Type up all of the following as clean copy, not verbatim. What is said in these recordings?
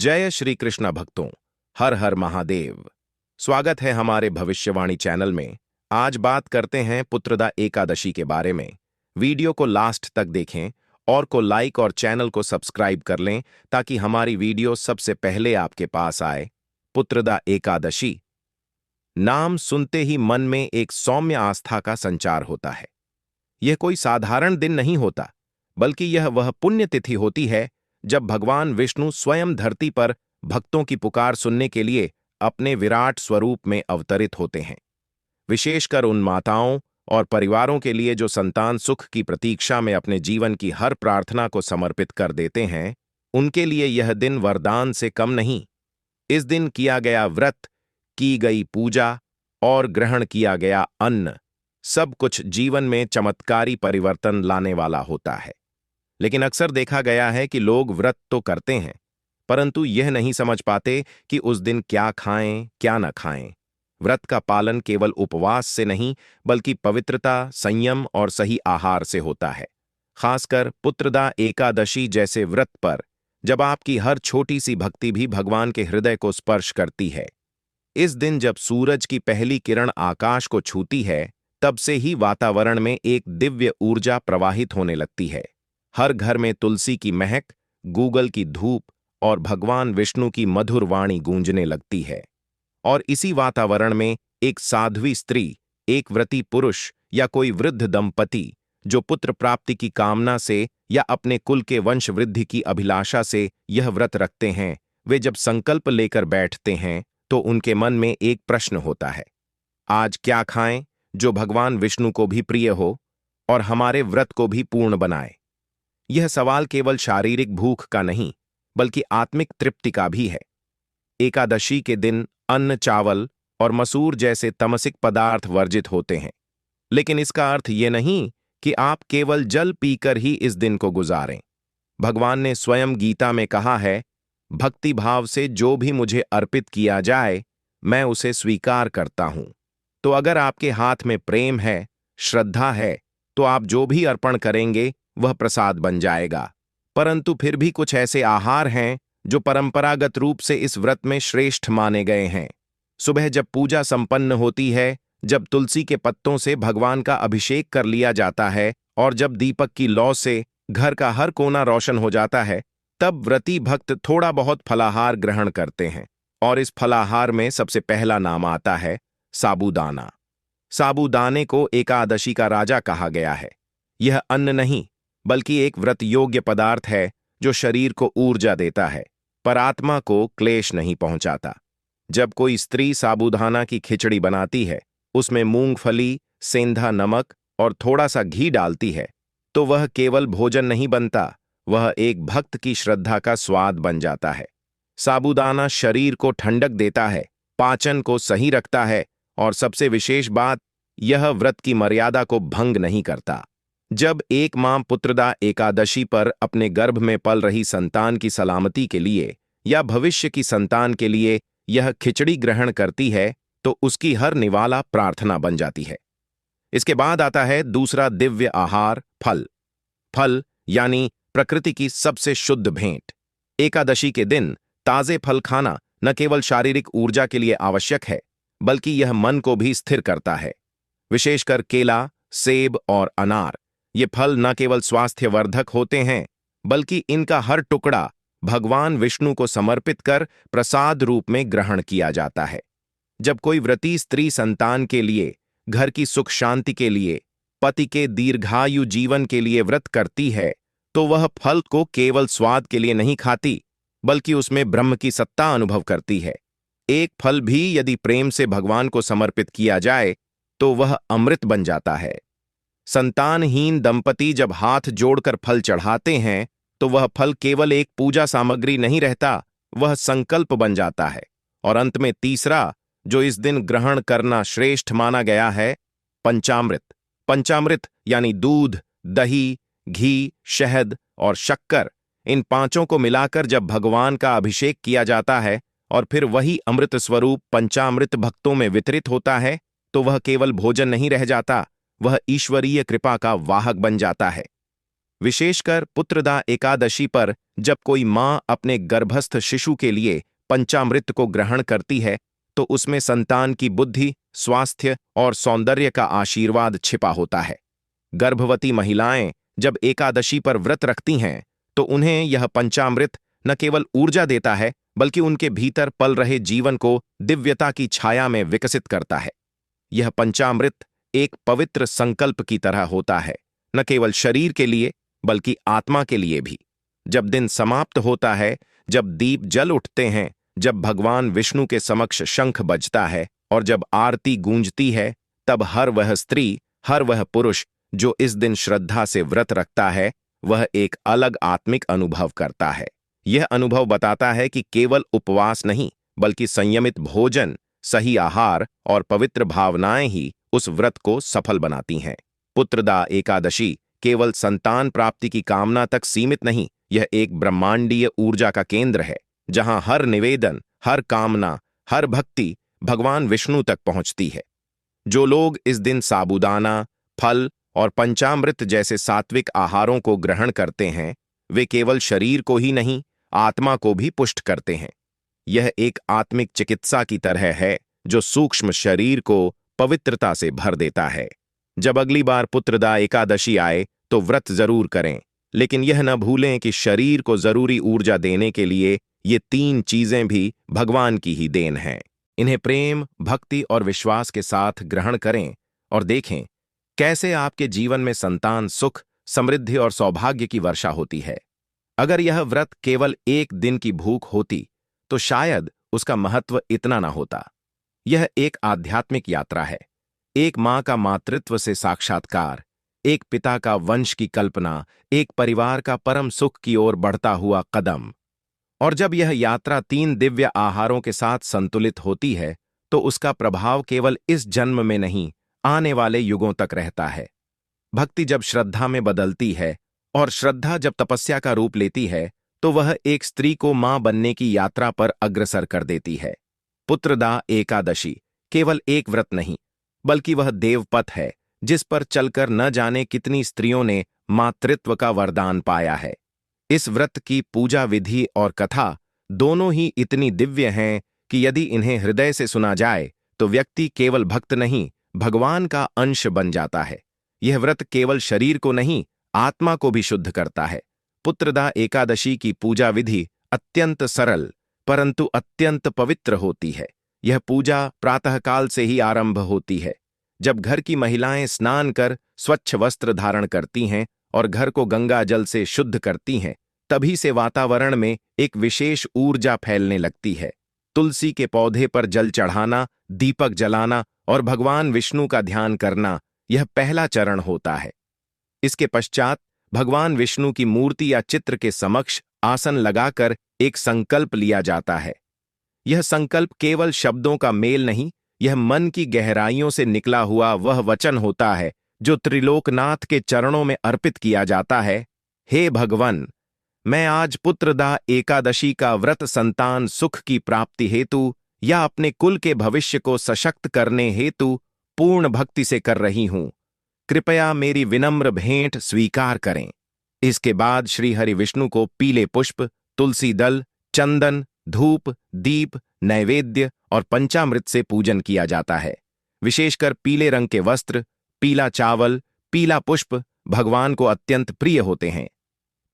जय श्री कृष्ण भक्तों, हर हर महादेव। स्वागत है हमारे भविष्यवाणी चैनल में। आज बात करते हैं पुत्रदा एकादशी के बारे में। वीडियो को लास्ट तक देखें और को लाइक और चैनल को सब्सक्राइब कर लें ताकि हमारी वीडियो सबसे पहले आपके पास आए। पुत्रदा एकादशी नाम सुनते ही मन में एक सौम्य आस्था का संचार होता है। यह कोई साधारण दिन नहीं होता, बल्कि यह वह पुण्यतिथि होती है जब भगवान विष्णु स्वयं धरती पर भक्तों की पुकार सुनने के लिए अपने विराट स्वरूप में अवतरित होते हैं। विशेषकर उन माताओं और परिवारों के लिए जो संतान सुख की प्रतीक्षा में अपने जीवन की हर प्रार्थना को समर्पित कर देते हैं, उनके लिए यह दिन वरदान से कम नहीं। इस दिन किया गया व्रत, की गई पूजा और ग्रहण किया गया अन्न, सब कुछ जीवन में चमत्कारी परिवर्तन लाने वाला होता है। लेकिन अक्सर देखा गया है कि लोग व्रत तो करते हैं, परंतु यह नहीं समझ पाते कि उस दिन क्या खाएं, क्या न खाएं। व्रत का पालन केवल उपवास से नहीं, बल्कि पवित्रता, संयम और सही आहार से होता है। खासकर पुत्रदा एकादशी जैसे व्रत पर, जब आपकी हर छोटी सी भक्ति भी भगवान के हृदय को स्पर्श करती है। इस दिन जब सूरज की पहली किरण आकाश को छूती है, तब से ही वातावरण में एक दिव्य ऊर्जा प्रवाहित होने लगती है। हर घर में तुलसी की महक, गूगल की धूप और भगवान विष्णु की मधुर वाणी गूंजने लगती है। और इसी वातावरण में एक साध्वी स्त्री, एक व्रती पुरुष या कोई वृद्ध दंपति जो पुत्र प्राप्ति की कामना से या अपने कुल के वंश वृद्धि की अभिलाषा से यह व्रत रखते हैं, वे जब संकल्प लेकर बैठते हैं तो उनके मन में एक प्रश्न होता है, आज क्या खाएं जो भगवान विष्णु को भी प्रिय हो और हमारे व्रत को भी पूर्ण बनाए। यह सवाल केवल शारीरिक भूख का नहीं, बल्कि आत्मिक तृप्ति का भी है। एकादशी के दिन अन्न, चावल और मसूर जैसे तमसिक पदार्थ वर्जित होते हैं, लेकिन इसका अर्थ यह नहीं कि आप केवल जल पीकर ही इस दिन को गुजारें। भगवान ने स्वयं गीता में कहा है, भक्ति भाव से जो भी मुझे अर्पित किया जाए, मैं उसे स्वीकार करता हूं। तो अगर आपके हाथ में प्रेम है, श्रद्धा है, तो आप जो भी अर्पण करेंगे वह प्रसाद बन जाएगा। परंतु फिर भी कुछ ऐसे आहार हैं जो परंपरागत रूप से इस व्रत में श्रेष्ठ माने गए हैं। सुबह जब पूजा संपन्न होती है, जब तुलसी के पत्तों से भगवान का अभिषेक कर लिया जाता है और जब दीपक की लौ से घर का हर कोना रोशन हो जाता है, तब व्रती भक्त थोड़ा बहुत फलाहार ग्रहण करते हैं। और इस फलाहार में सबसे पहला नाम आता है साबूदाना। साबूदाने को एकादशी का राजा कहा गया है। यह अन्न नहीं, बल्कि एक व्रत योग्य पदार्थ है जो शरीर को ऊर्जा देता है, पर आत्मा को क्लेश नहीं पहुंचाता। जब कोई स्त्री साबूदाना की खिचड़ी बनाती है, उसमें मूंगफली, सेंधा नमक और थोड़ा सा घी डालती है, तो वह केवल भोजन नहीं बनता, वह एक भक्त की श्रद्धा का स्वाद बन जाता है। साबूदाना शरीर को ठंडक देता है, पाचन को सही रखता है और सबसे विशेष बात, यह व्रत की मर्यादा को भंग नहीं करता। जब एक मां पुत्रदा एकादशी पर अपने गर्भ में पल रही संतान की सलामती के लिए या भविष्य की संतान के लिए यह खिचड़ी ग्रहण करती है, तो उसकी हर निवाला प्रार्थना बन जाती है। इसके बाद आता है दूसरा दिव्य आहार, फल। फल यानी प्रकृति की सबसे शुद्ध भेंट। एकादशी के दिन ताजे फल खाना न केवल शारीरिक ऊर्जा के लिए आवश्यक है, बल्कि यह मन को भी स्थिर करता है। विशेषकर केला, सेब और अनार, ये फल न केवल स्वास्थ्यवर्धक होते हैं, बल्कि इनका हर टुकड़ा भगवान विष्णु को समर्पित कर प्रसाद रूप में ग्रहण किया जाता है। जब कोई व्रती स्त्री संतान के लिए, घर की सुख शांति के लिए, पति के दीर्घायु जीवन के लिए व्रत करती है, तो वह फल को केवल स्वाद के लिए नहीं खाती, बल्कि उसमें ब्रह्म की सत्ता अनुभव करती है। एक फल भी यदि प्रेम से भगवान को समर्पित किया जाए, तो वह अमृत बन जाता है। संतानहीन दंपति जब हाथ जोड़कर फल चढ़ाते हैं, तो वह फल केवल एक पूजा सामग्री नहीं रहता, वह संकल्प बन जाता है। और अंत में तीसरा, जो इस दिन ग्रहण करना श्रेष्ठ माना गया है, पंचामृत। पंचामृत यानी दूध, दही, घी, शहद और शक्कर, इन पांचों को मिलाकर जब भगवान का अभिषेक किया जाता है और फिर वही अमृत स्वरूप पंचामृत भक्तों में वितरित होता है, तो वह केवल भोजन नहीं रह जाता, वह ईश्वरीय कृपा का वाहक बन जाता है। विशेषकर पुत्रदा एकादशी पर जब कोई मां अपने गर्भस्थ शिशु के लिए पंचामृत को ग्रहण करती है तो उसमें संतान की बुद्धि, स्वास्थ्य और सौंदर्य का आशीर्वाद छिपा होता है। गर्भवती महिलाएं जब एकादशी पर व्रत रखती हैं तो उन्हें यह पंचामृत न केवल ऊर्जा देता है बल्कि उनके भीतर पल रहे जीवन को दिव्यता की छाया में विकसित करता है। यह पंचामृत एक पवित्र संकल्प की तरह होता है, न केवल शरीर के लिए बल्कि आत्मा के लिए भी। जब दिन समाप्त होता है, जब दीप जल उठते हैं, जब भगवान विष्णु के समक्ष शंख बजता है और जब आरती गूंजती है, तब हर वह स्त्री, हर वह पुरुष जो इस दिन श्रद्धा से व्रत रखता है, वह एक अलग आत्मिक अनुभव करता है। यह अनुभव बताता है कि केवल उपवास नहीं बल्कि संयमित भोजन, सही आहार और पवित्र भावनाएं ही उस व्रत को सफल बनाती हैं। पुत्रदा एकादशी केवल संतान प्राप्ति की कामना तक सीमित नहीं, यह एक ब्रह्मांडीय ऊर्जा का केंद्र है जहां हर निवेदन, हर कामना, हर भक्ति भगवान विष्णु तक पहुंचती है। जो लोग इस दिन साबूदाना, फल और पंचामृत जैसे सात्विक आहारों को ग्रहण करते हैं, वे केवल शरीर को ही नहीं, आत्मा को भी पुष्ट करते हैं। यह एक आत्मिक चिकित्सा की तरह है जो सूक्ष्म शरीर को पवित्रता से भर देता है। जब अगली बार पुत्रदा एकादशी आए तो व्रत जरूर करें, लेकिन यह न भूलें कि शरीर को जरूरी ऊर्जा देने के लिए ये 3 चीजें भी भगवान की ही देन हैं। इन्हें प्रेम, भक्ति और विश्वास के साथ ग्रहण करें और देखें कैसे आपके जीवन में संतान सुख, समृद्धि और सौभाग्य की वर्षा होती है। अगर यह व्रत केवल एक दिन की भूख होती तो शायद उसका महत्व इतना ना होता। यह एक आध्यात्मिक यात्रा है, एक मां का मातृत्व से साक्षात्कार, एक पिता का वंश की कल्पना, एक परिवार का परम सुख की ओर बढ़ता हुआ कदम। और जब यह यात्रा 3 दिव्य आहारों के साथ संतुलित होती है तो उसका प्रभाव केवल इस जन्म में नहीं, आने वाले युगों तक रहता है। भक्ति जब श्रद्धा में बदलती है और श्रद्धा जब तपस्या का रूप लेती है तो वह एक स्त्री को मां बनने की यात्रा पर अग्रसर कर देती है। पुत्रदा एकादशी केवल एक व्रत नहीं बल्कि वह देवपथ है जिस पर चलकर न जाने कितनी स्त्रियों ने मातृत्व का वरदान पाया है। इस व्रत की पूजा विधि और कथा दोनों ही इतनी दिव्य हैं कि यदि इन्हें हृदय से सुना जाए तो व्यक्ति केवल भक्त नहीं, भगवान का अंश बन जाता है। यह व्रत केवल शरीर को नहीं, आत्मा को भी शुद्ध करता है। पुत्रदा एकादशी की पूजा विधि अत्यंत सरल परंतु अत्यंत पवित्र होती है। यह पूजा प्रातःकाल से ही आरंभ होती है, जब घर की महिलाएं स्नान कर स्वच्छ वस्त्र धारण करती हैं और घर को गंगा जल से शुद्ध करती हैं। तभी से वातावरण में एक विशेष ऊर्जा फैलने लगती है। तुलसी के पौधे पर जल चढ़ाना, दीपक जलाना और भगवान विष्णु का ध्यान करना यह पहला चरण होता है। इसके पश्चात भगवान विष्णु की मूर्ति या चित्र के समक्ष आसन लगाकर एक संकल्प लिया जाता है। यह संकल्प केवल शब्दों का मेल नहीं, यह मन की गहराइयों से निकला हुआ वह वचन होता है जो त्रिलोकनाथ के चरणों में अर्पित किया जाता है। हे भगवान, मैं आज पुत्रदा एकादशी का व्रत संतान सुख की प्राप्ति हेतु या अपने कुल के भविष्य को सशक्त करने हेतु पूर्ण भक्ति से कर रही हूं। कृपया मेरी विनम्र भेंट स्वीकार करें। इसके बाद श्री हरि विष्णु को पीले पुष्प, तुलसी दल, चंदन, धूप, दीप, नैवेद्य और पंचामृत से पूजन किया जाता है। विशेषकर पीले रंग के वस्त्र, पीला चावल, पीला पुष्प भगवान को अत्यंत प्रिय होते हैं।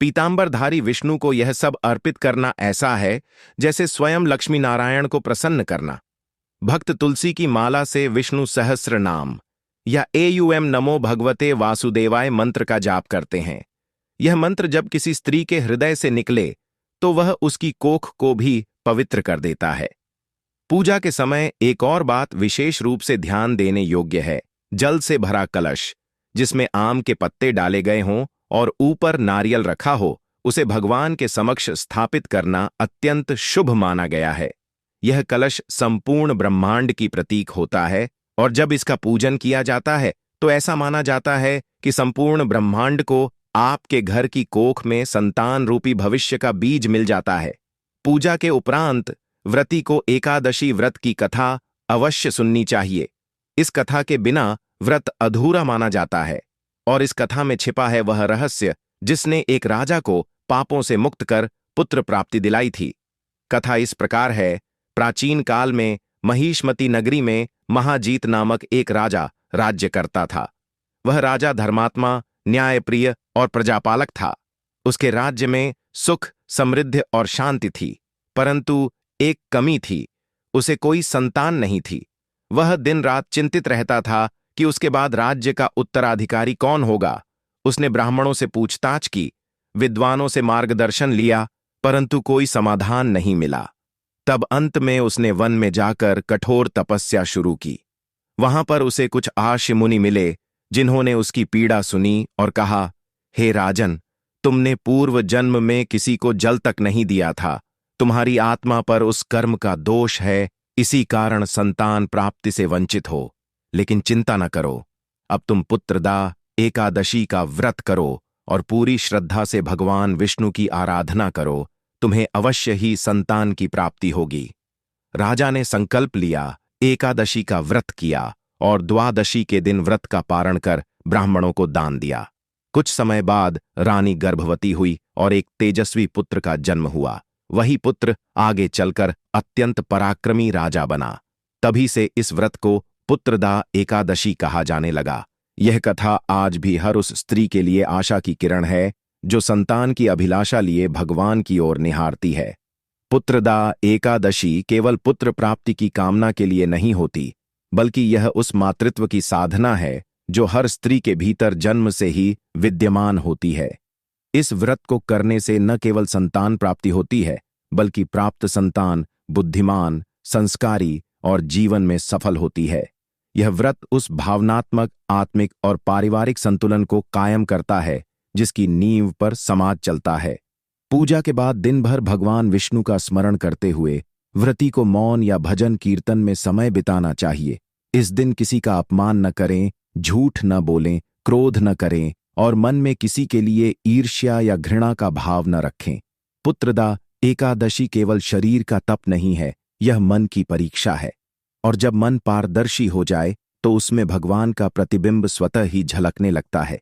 पीतांबरधारी विष्णु को यह सब अर्पित करना ऐसा है जैसे स्वयं लक्ष्मी नारायण को प्रसन्न करना। भक्त तुलसी की माला से विष्णु सहस्र नाम या एयुएम नमो भगवते वासुदेवाय मंत्र का जाप करते हैं। यह मंत्र जब किसी स्त्री के हृदय से निकले तो वह उसकी कोख को भी पवित्र कर देता है। पूजा के समय एक और बात विशेष रूप से ध्यान देने योग्य है। जल से भरा कलश जिसमें आम के पत्ते डाले गए हों और ऊपर नारियल रखा हो, उसे भगवान के समक्ष स्थापित करना अत्यंत शुभ माना गया है। यह कलश संपूर्ण ब्रह्मांड की प्रतीक होता है और जब इसका पूजन किया जाता है तो ऐसा माना जाता है कि संपूर्ण ब्रह्मांड को आपके घर की कोख में संतान रूपी भविष्य का बीज मिल जाता है। पूजा के उपरांत व्रती को एकादशी व्रत की कथा अवश्य सुननी चाहिए। इस कथा के बिना व्रत अधूरा माना जाता है और इस कथा में छिपा है वह रहस्य जिसने एक राजा को पापों से मुक्त कर पुत्र प्राप्ति दिलाई थी। कथा इस प्रकार है। प्राचीन काल में महिष्मती नगरी में महाजीत नामक एक राजा राज्य करता था। वह राजा धर्मात्मा, न्यायप्रिय और प्रजापालक था। उसके राज्य में सुख, समृद्धि और शांति थी, परंतु एक कमी थी, उसे कोई संतान नहीं थी। वह दिन रात चिंतित रहता था कि उसके बाद राज्य का उत्तराधिकारी कौन होगा। उसने ब्राह्मणों से पूछताछ की, विद्वानों से मार्गदर्शन लिया, परंतु कोई समाधान नहीं मिला। तब अंत में उसने वन में जाकर कठोर तपस्या शुरू की। वहां पर उसे कुछ आर्ष मुनि मिले, जिन्होंने उसकी पीड़ा सुनी और कहा, हे राजन, तुमने पूर्व जन्म में किसी को जल तक नहीं दिया था। तुम्हारी आत्मा पर उस कर्म का दोष है, इसी कारण संतान प्राप्ति से वंचित हो। लेकिन चिंता न करो, अब तुम पुत्रदा एकादशी का व्रत करो और पूरी श्रद्धा से भगवान विष्णु की आराधना करो, तुम्हें अवश्य ही संतान की प्राप्ति होगी। राजा ने संकल्प लिया, एकादशी का व्रत किया और द्वादशी के दिन व्रत का पारण कर ब्राह्मणों को दान दिया। कुछ समय बाद रानी गर्भवती हुई और एक तेजस्वी पुत्र का जन्म हुआ। वही पुत्र आगे चलकर अत्यंत पराक्रमी राजा बना। तभी से इस व्रत को पुत्रदा एकादशी कहा जाने लगा। यह कथा आज भी हर उस स्त्री के लिए आशा की किरण है, जो संतान की अभिलाषा लिए भगवान की ओर निहारती है। पुत्रदा एकादशी केवल पुत्र प्राप्ति की कामना के लिए नहीं होती, बल्कि यह उस मातृत्व की साधना है जो हर स्त्री के भीतर जन्म से ही विद्यमान होती है। इस व्रत को करने से न केवल संतान प्राप्ति होती है, बल्कि प्राप्त संतान बुद्धिमान, संस्कारी और जीवन में सफल होती है। यह व्रत उस भावनात्मक, आत्मिक और पारिवारिक संतुलन को कायम करता है जिसकी नींव पर समाज चलता है। पूजा के बाद दिन भर भगवान विष्णु का स्मरण करते हुए व्रती को मौन या भजन कीर्तन में समय बिताना चाहिए। इस दिन किसी का अपमान न करें, झूठ न बोलें, क्रोध न करें और मन में किसी के लिए ईर्ष्या या घृणा का भाव न रखें। पुत्रदा एकादशी केवल शरीर का तप नहीं है, यह मन की परीक्षा है। और जब मन पारदर्शी हो जाए तो उसमें भगवान का प्रतिबिंब स्वतः ही झलकने लगता है।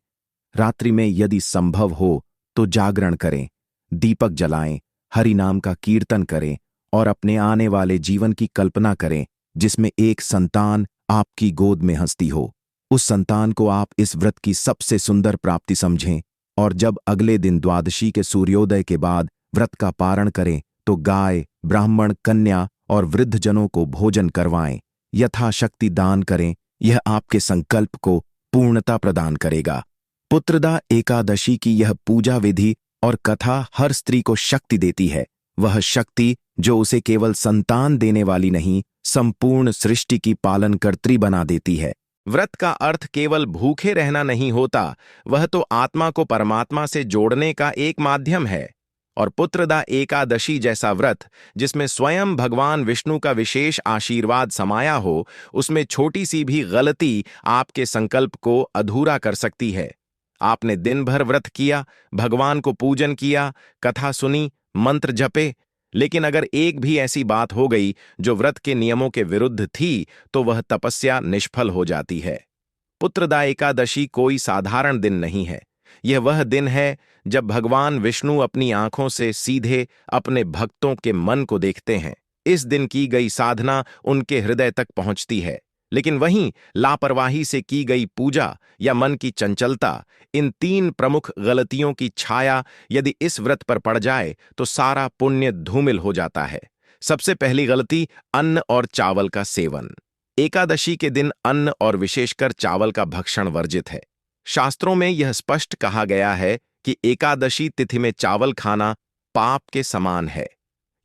रात्रि में यदि संभव हो तो जागरण करें, दीपक जलाएं, हरि नाम का कीर्तन करें और अपने आने वाले जीवन की कल्पना करें जिसमें एक संतान आपकी गोद में हंसती हो। उस संतान को आप इस व्रत की सबसे सुंदर प्राप्ति समझें और जब अगले दिन द्वादशी के सूर्योदय के बाद व्रत का पारण करें तो गाय, ब्राह्मण, कन्या और वृद्धजनों को भोजन करवाएं, यथाशक्ति दान करें। यह आपके संकल्प को पूर्णता प्रदान करेगा। पुत्रदा एकादशी की यह पूजा विधि और कथा हर स्त्री को शक्ति देती है, वह शक्ति जो उसे केवल संतान देने वाली नहीं, संपूर्ण सृष्टि की पालनकर्त्री बना देती है। व्रत का अर्थ केवल भूखे रहना नहीं होता, वह तो आत्मा को परमात्मा से जोड़ने का एक माध्यम है। और पुत्रदा एकादशी जैसा व्रत जिसमें स्वयं भगवान विष्णु का विशेष आशीर्वाद समाया हो, उसमें छोटी सी भी गलती आपके संकल्प को अधूरा कर सकती है। आपने दिन भर व्रत किया, भगवान को पूजन किया, कथा सुनी, मंत्र जपे, लेकिन अगर एक भी ऐसी बात हो गई जो व्रत के नियमों के विरुद्ध थी, तो वह तपस्या निष्फल हो जाती है। पुत्रदा एकादशी कोई साधारण दिन नहीं है। यह वह दिन है जब भगवान विष्णु अपनी आंखों से सीधे अपने भक्तों के मन को देखते हैं। इस दिन की गई साधना उनके हृदय तक पहुंचती है, लेकिन वहीं लापरवाही से की गई पूजा या मन की चंचलता, इन तीन प्रमुख गलतियों की छाया यदि इस व्रत पर पड़ जाए तो सारा पुण्य धूमिल हो जाता है। सबसे पहली गलती, अन्न और चावल का सेवन। एकादशी के दिन अन्न और विशेषकर चावल का भक्षण वर्जित है। शास्त्रों में यह स्पष्ट कहा गया है कि एकादशी तिथि में चावल खाना पाप के समान है।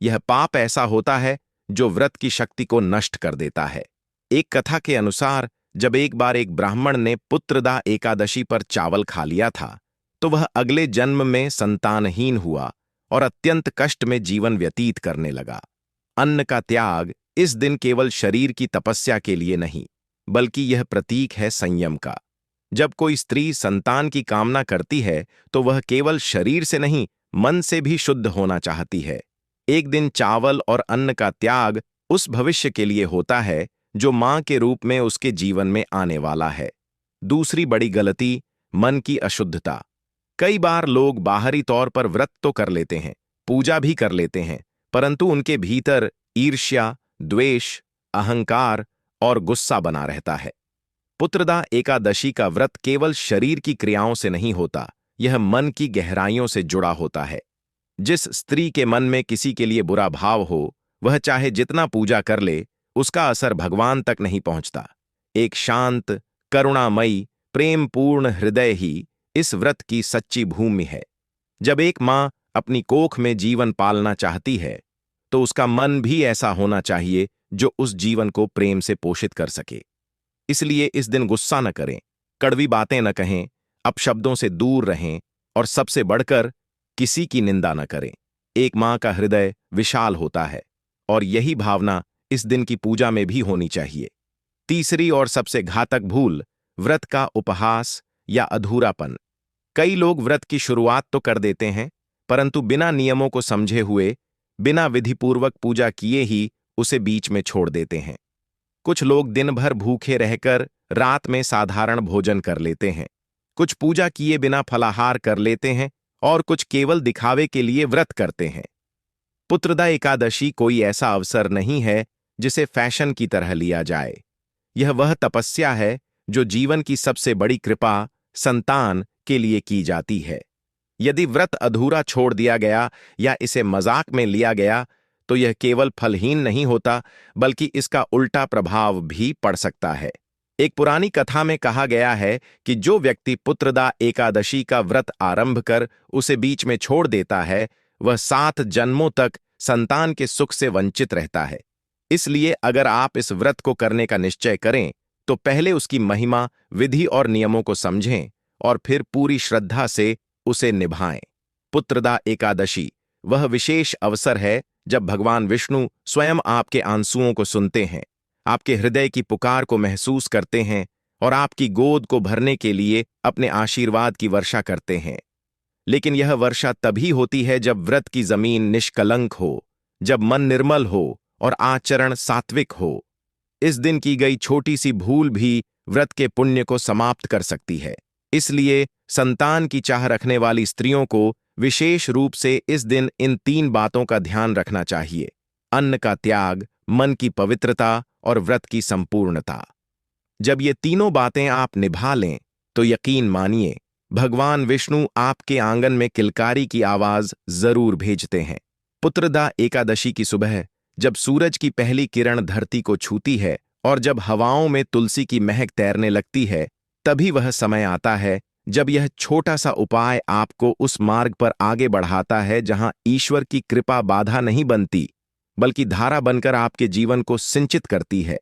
यह पाप ऐसा होता है जो व्रत की शक्ति को नष्ट कर देता है। एक कथा के अनुसार जब एक बार एक ब्राह्मण ने पुत्रदा एकादशी पर चावल खा लिया था, तो वह अगले जन्म में संतानहीन हुआ और अत्यंत कष्ट में जीवन व्यतीत करने लगा। अन्न का त्याग इस दिन केवल शरीर की तपस्या के लिए नहीं, बल्कि यह प्रतीक है संयम का। जब कोई स्त्री संतान की कामना करती है तो वह केवल शरीर से नहीं, मन से भी शुद्ध होना चाहती है। एक दिन चावल और अन्न का त्याग उस भविष्य के लिए होता है जो मां के रूप में उसके जीवन में आने वाला है। दूसरी बड़ी गलती, मन की अशुद्धता। कई बार लोग बाहरी तौर पर व्रत तो कर लेते हैं, पूजा भी कर लेते हैं, परंतु उनके भीतर ईर्ष्या, द्वेष, अहंकार और गुस्सा बना रहता है। पुत्रदा एकादशी का व्रत केवल शरीर की क्रियाओं से नहीं होता, यह मन की गहराइयों से जुड़ा होता है। जिस स्त्री के मन में किसी के लिए बुरा भाव हो, वह चाहे जितना पूजा कर ले, उसका असर भगवान तक नहीं पहुंचता। एक शांत, करुणामयी, प्रेमपूर्ण हृदय ही इस व्रत की सच्ची भूमि है। जब एक मां अपनी कोख में जीवन पालना चाहती है, तो उसका मन भी ऐसा होना चाहिए जो उस जीवन को प्रेम से पोषित कर सके। इसलिए इस दिन गुस्सा न करें, कड़वी बातें न कहें, अपशब्दों से दूर रहें और सबसे बढ़कर किसी की निंदा न करें। एक मां का हृदय विशाल होता है और यही भावना इस दिन की पूजा में भी होनी चाहिए। तीसरी और सबसे घातक भूल, व्रत का उपहास या अधूरापन। कई लोग व्रत की शुरुआत तो कर देते हैं, परंतु बिना नियमों को समझे हुए, बिना विधिपूर्वक पूजा किए ही उसे बीच में छोड़ देते हैं। कुछ लोग दिन भर भूखे रहकर रात में साधारण भोजन कर लेते हैं, कुछ पूजा किए बिना फलाहार कर लेते हैं और कुछ केवल दिखावे के लिए व्रत करते हैं। पुत्रदा एकादशी कोई ऐसा अवसर नहीं है जिसे फैशन की तरह लिया जाए। यह वह तपस्या है जो जीवन की सबसे बड़ी कृपा, संतान के लिए की जाती है। यदि व्रत अधूरा छोड़ दिया गया या इसे मजाक में लिया गया, तो यह केवल फलहीन नहीं होता, बल्कि इसका उल्टा प्रभाव भी पड़ सकता है। एक पुरानी कथा में कहा गया है कि जो व्यक्ति पुत्रदा एकादशी का व्रत आरंभ कर उसे बीच में छोड़ देता है, वह 7 जन्मों तक संतान के सुख से वंचित रहता है। इसलिए अगर आप इस व्रत को करने का निश्चय करें, तो पहले उसकी महिमा, विधि और नियमों को समझें और फिर पूरी श्रद्धा से उसे निभाएं। पुत्रदा एकादशी वह विशेष अवसर है जब भगवान विष्णु स्वयं आपके आंसुओं को सुनते हैं, आपके हृदय की पुकार को महसूस करते हैं और आपकी गोद को भरने के लिए अपने आशीर्वाद की वर्षा करते हैं। लेकिन यह वर्षा तभी होती है जब व्रत की जमीन निष्कलंक हो, जब मन निर्मल हो और आचरण सात्विक हो। इस दिन की गई छोटी सी भूल भी व्रत के पुण्य को समाप्त कर सकती है। इसलिए संतान की चाह रखने वाली स्त्रियों को विशेष रूप से इस दिन इन 3 बातों का ध्यान रखना चाहिए: अन्न का त्याग, मन की पवित्रता और व्रत की संपूर्णता। जब ये तीनों बातें आप निभा लें, तो यकीन मानिए, भगवान विष्णु आपके आंगन में किलकारी की आवाज जरूर भेजते हैं। पुत्रदा एकादशी की सुबह, जब सूरज की पहली किरण धरती को छूती है और जब हवाओं में तुलसी की महक तैरने लगती है, तभी वह समय आता है जब यह छोटा सा उपाय आपको उस मार्ग पर आगे बढ़ाता है जहां ईश्वर की कृपा बाधा नहीं बनती, बल्कि धारा बनकर आपके जीवन को सिंचित करती है।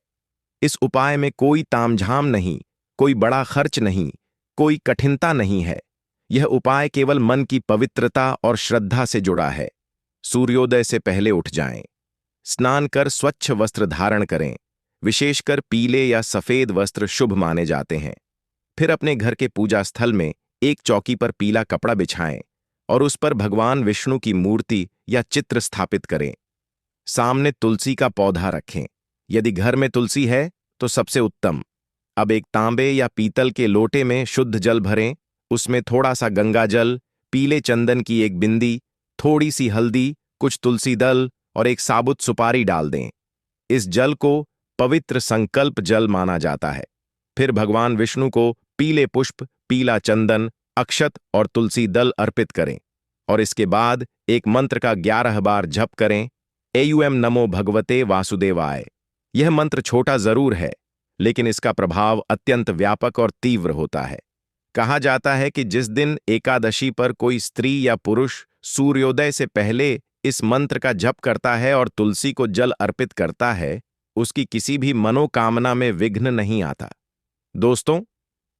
इस उपाय में कोई तामझाम नहीं, कोई बड़ा खर्च नहीं, कोई कठिनता नहीं है। यह उपाय केवल मन की पवित्रता और श्रद्धा से जुड़ा है। सूर्योदय से पहले उठ जाएं, स्नान कर स्वच्छ वस्त्र धारण करें, विशेषकर पीले या सफेद वस्त्र शुभ माने जाते हैं। फिर अपने घर के पूजा स्थल में एक चौकी पर पीला कपड़ा बिछाएं और उस पर भगवान विष्णु की मूर्ति या चित्र स्थापित करें। सामने तुलसी का पौधा रखें। यदि घर में तुलसी है तो सबसे उत्तम। अब एक तांबे या पीतल के लोटे में शुद्ध जल भरें, उसमें थोड़ा सा गंगा जल, पीले चंदन की एक बिंदी, थोड़ी सी हल्दी, कुछ तुलसी दल और एक साबुत सुपारी डाल दें। इस जल को पवित्र संकल्प जल माना जाता है। फिर भगवान विष्णु को पीले पुष्प, पीला चंदन, अक्षत और तुलसी दल अर्पित करें और इसके बाद एक मंत्र का 11 बार जप करें, एयुएम नमो भगवते वासुदेवाय। यह मंत्र छोटा जरूर है, लेकिन इसका प्रभाव अत्यंत व्यापक और तीव्र होता है। कहा जाता है कि जिस दिन एकादशी पर कोई स्त्री या पुरुष सूर्योदय से पहले इस मंत्र का जप करता है और तुलसी को जल अर्पित करता है, उसकी किसी भी मनोकामना में विघ्न नहीं आता। दोस्तों,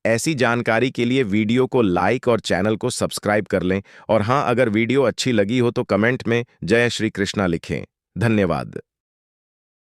ऐसी जानकारी के लिए वीडियो को लाइक और चैनल को सब्सक्राइब कर लें और हां, अगर वीडियो अच्छी लगी हो तो कमेंट में जय श्री कृष्णा लिखें। धन्यवाद।